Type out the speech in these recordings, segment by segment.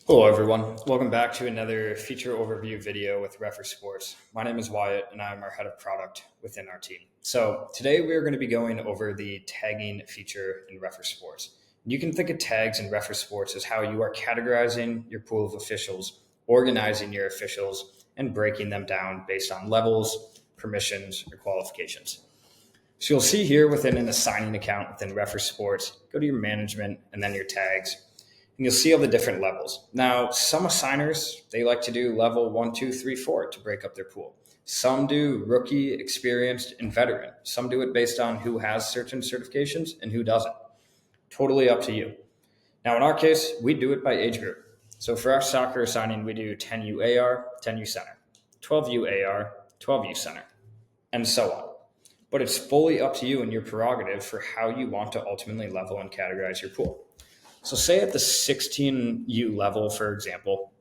Hello everyone, welcome back to another feature overview video with Refr Sports. My name is Wyatt and I'm our head of product within our team. So today we are going to be going over the tagging feature in Refr Sports. You can think of tags in Refr Sports as how you are categorizing your pool of officials, organizing your officials, and breaking them down based on levels, permissions, or qualifications. So you'll see here within an assigning account within Refr Sports, go to your management and then your tags. And you'll see all the different levels. Now, some assigners, they like to do level 1, 2, 3, 4 to break up their pool. Some do rookie, experienced, and veteran. Some do it based on who has certain certifications and who doesn't. Totally up to you. Now, in our case, we do it by age group. So for our soccer assigning, we do 10U AR, 10U center, 12U AR, 12U center, and so on. But it's fully up to you and your prerogative for how you want to ultimately level and categorize your pool. So say at the 16U level, for example,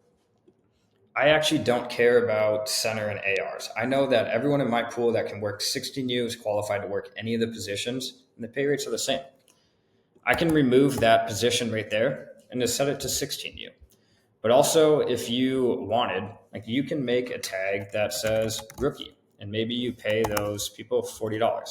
I actually don't care about center and ARs. I know that everyone in my pool that can work 16U is qualified to work any of the positions, and the pay rates are the same. I can remove that position right there and just set it to 16U. But also, if you wanted, you can make a tag that says rookie, and maybe you pay those people $40.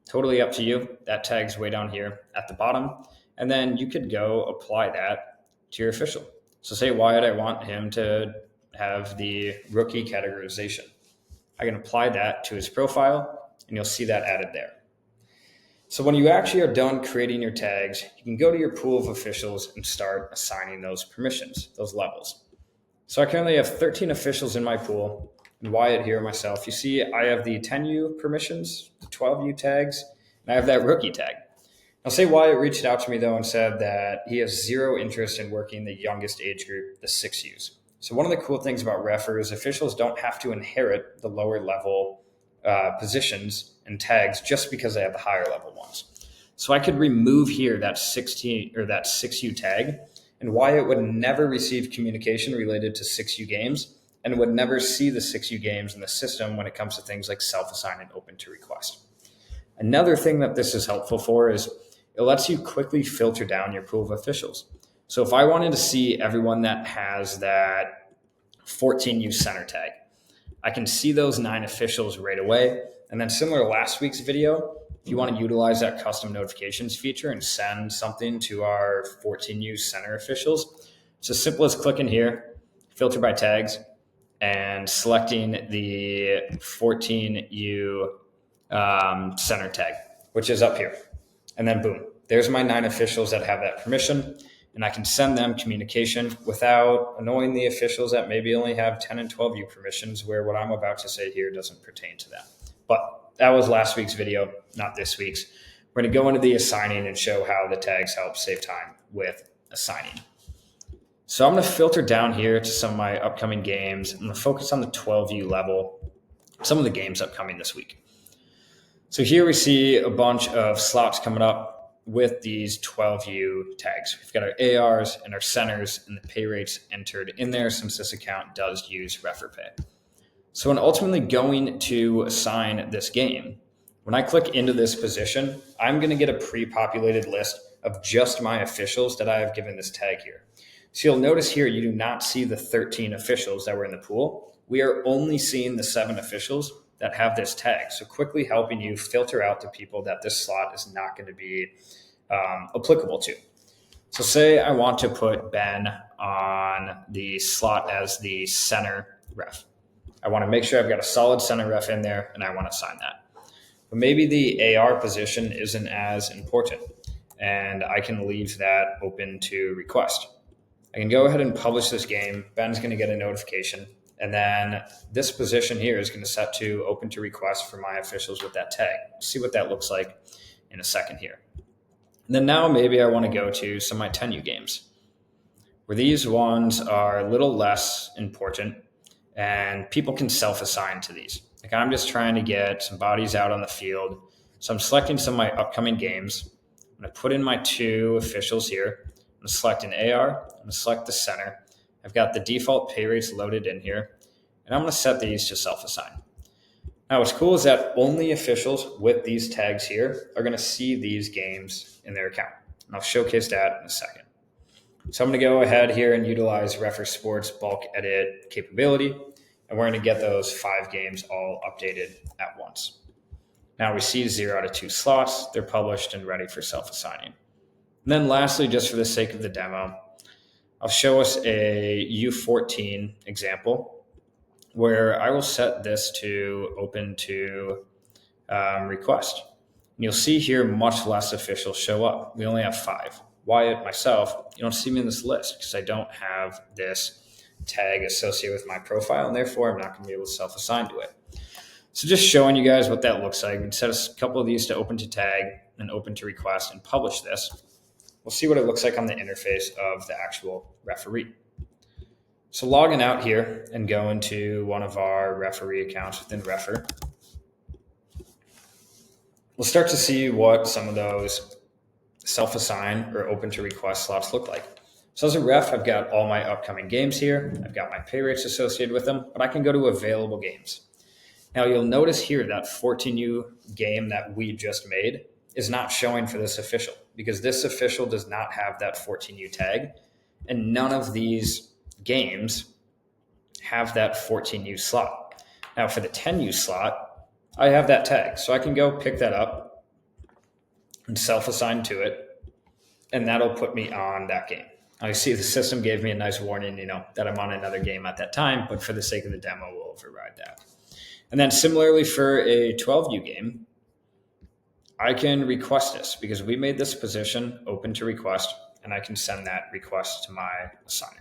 Totally up to you. That tag's way down here at the bottom. And then you could go apply that to your official. So say Wyatt, I want him to have the rookie categorization. I can apply that to his profile and you'll see that added there. So when you actually are done creating your tags, you can go to your pool of officials and start assigning those permissions, those levels. So I currently have 13 officials in my pool, and Wyatt here, myself. You see I have the 10U permissions, the 12U tags, and I have that rookie tag. Now, say Wyatt reached out to me, though, and said that he has zero interest in working the youngest age group, the 6Us. So one of the cool things about Refr is officials don't have to inherit the lower level positions and tags just because they have the higher level ones. So I could remove here that 16 or that 6U tag, and Wyatt would never receive communication related to 6U games and would never see the 6U games in the system when it comes to things like self-assign and open to request. Another thing that this is helpful for is it lets you quickly filter down your pool of officials. So if I wanted to see everyone that has that 14U center tag, I can see those 9 officials right away. And then similar to last week's video, if you want to utilize that custom notifications feature and send something to our 14U center officials, it's as simple as clicking here, filter by tags, and selecting the 14U center tag, which is up here. And then boom, there's my 9 officials that have that permission, and I can send them communication without annoying the officials that maybe only have 10 and 12U permissions, where what I'm about to say here doesn't pertain to them. But that was last week's video, not this week's. We're going to go into the assigning and show how the tags help save time with assigning. So I'm going to filter down here to some of my upcoming games. I'm going to focus on the 12U level, some of the games upcoming this week. So here we see a bunch of slots coming up with these 12U tags. We've got our ARs and our centers and the pay rates entered in there since this account does use RefrPay. So when ultimately going to assign this game, when I click into this position, I'm going to get a pre-populated list of just my officials that I have given this tag here. So you'll notice here you do not see the 13 officials that were in the pool. We are only seeing the 7 officials that have this tag. So quickly helping you filter out the people that this slot is not going to be applicable to. So say I want to put Ben on the slot as the center ref. I want to make sure I've got a solid center ref in there and I want to assign that. But maybe the AR position isn't as important and I can leave that open to request. I can go ahead and publish this game. Ben's going to get a notification. And then this position here is going to set to open to request for my officials with that tag. We'll see what that looks like in a second here. And then now maybe I want to go to some of my 10U games, where these ones are a little less important and people can self-assign to these. Like I'm just trying to get some bodies out on the field. So I'm selecting some of my upcoming games. I'm going to put in my 2 officials here. I'm going to select an AR. I'm going to select the center. I've got the default pay rates loaded in here, and I'm going to set these to self-assign. Now, what's cool is that only officials with these tags here are going to see these games in their account. And I'll showcase that in a second. So I'm going to go ahead here and utilize Refr Sports bulk edit capability, and we're going to get those 5 games all updated at once. Now we see 0 out of 2 slots. They're published and ready for self-assigning. And then lastly, just for the sake of the demo, I'll show us a U14 example where I will set this to open to request. And you'll see here much less officials show up. We only have 5. Wyatt, myself, you don't see me in this list because I don't have this tag associated with my profile, and therefore I'm not going to be able to self-assign to it. So just showing you guys what that looks like. We can set a couple of these to open to tag and open to request and publish this. We'll see what it looks like on the interface of the actual referee. So logging out here and going to one of our referee accounts within Refr, we'll start to see what some of those self-assign or open to request slots look like. So as a ref, I've got all my upcoming games here. I've got my pay rates associated with them, but I can go to available games. Now you'll notice here that 14U game that we just made is not showing for this official because this official does not have that 14U tag, and none of these games have that 14U slot. Now for the 10U slot, I have that tag, so I can go pick that up and self-assign to it, and that'll put me on that game. Now you see the system gave me a nice warning, that I'm on another game at that time, but for the sake of the demo, we'll override that. And then similarly for a 12U game, I can request this because we made this position open to request, and I can send that request to my assigner.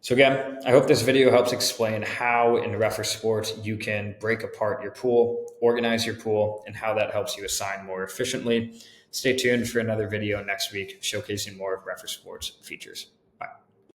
So again, I hope this video helps explain how in Refr Sports you can break apart your pool, organize your pool, and how that helps you assign more efficiently. Stay tuned for another video next week showcasing more of Refr Sports features.